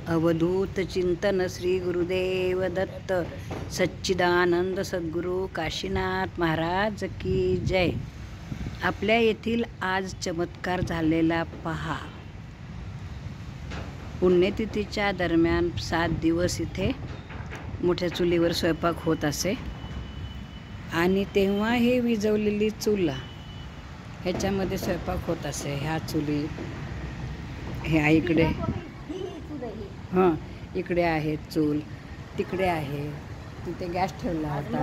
अवधूत चिंतन श्री गुरुदेव दत्त सच्चिदानंद सद्गुरू काशीनाथ महाराज की जय। आपल्या येथील आज चमत्कार झालेला पहा। पुण्यतिथीच्या दरम्यान 7 दिवस इथे मोठ्या चुलीवर स्वयंपाक होत असे आणि तेव्हा हे विजवलेली चूल ह्याच्यामध्ये स्वयंपाक होत असे। ह्या चुली ह्या इकडे हां इकडे आहे चूल, तिकडे आहे, तिथे गॅस ठेवला होता।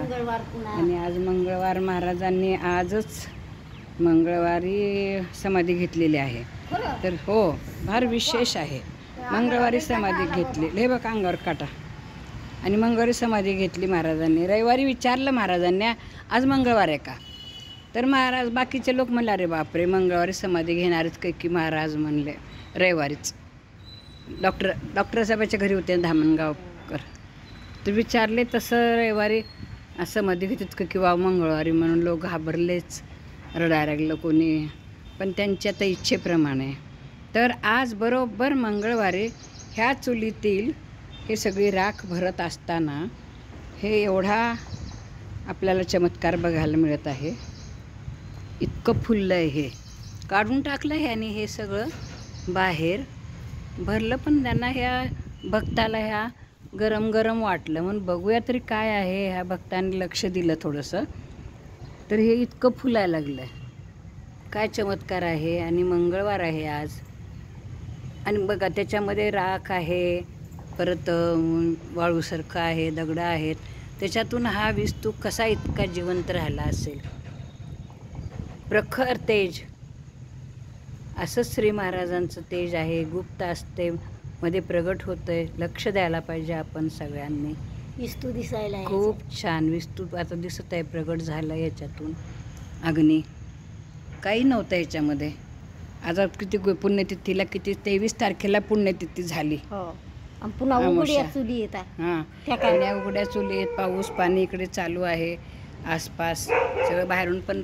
आणि आज मंगळवार, महाराजांनी आजच मंगळवारी समाधी घेतलेली आहे। तर हो, फार विशेष आहे। मंगळवारी समाधी घेतली, हे बघ अंगावर काटा। आणि मंगळवारी समाधी घेतली महाराजांनी। रविवारी विचारलं महाराजांनी आज मंगळवार आहे का, तर महाराज बाकीचे लोक म्हणले अरे बापरे मंगळवारी समाधी घेणारच काय की महाराज म्हणले रविवारीच। डॉक्टर साहेबाच्या घरी होते धामणगावकर, तर विचारले तसं रविवारी असं मध्ये घेतात का किंवा मंगळवारी, म्हणून लोक घाबरलेच, रडायला लागलं कोणी, पण त्यांच्या तर इच्छेप्रमाणे। तर आज बरोबर मंगळवारी ह्या चुलीतील हे सगळी राख भरत असताना हे एवढा आपल्याला चमत्कार बघायला मिळत आहे। इतकं फुललं आहे, हे काढून टाकलं आहे आणि हे सगळं बाहेर भरलं, पण त्यांना ह्या भक्ताला ह्या गरम गरम वाटलं, म्हणून बघूया तरी काय आहे। ह्या भक्तांनी लक्ष दिलं थोडंसं, तर हे इतकं फुलायला लागलं आहे। काय चमत्कार आहे। आणि मंगळवार आहे आज, आणि बघा त्याच्यामध्ये राख आहे, परत वाळूसारखं आहे, दगडं आहेत, त्याच्यातून हा विस्तू कसा इतका जिवंत राहिला असेल। प्रखर तेज, असंच श्री महाराजांचं तेज आहे, गुप्त असते, मध्ये प्रगट होतंय। लक्ष द्यायला पाहिजे आपण सगळ्यांनी। विस्तू दिसायला खूप छान विस्तू आता दिसत आहे, प्रगट झालं याच्यातून अग्नी। काही नव्हतं याच्यामध्ये। आज किती पुण्यतिथीला, किती 23 तारखेला पुण्यतिथी झाली। पुन्हा उघड्या चुली येतात, हां त्या उघड्या चुली आहेत, पाऊस पाणी इकडे चालू आहे आसपास, सगळं बाहेरून पण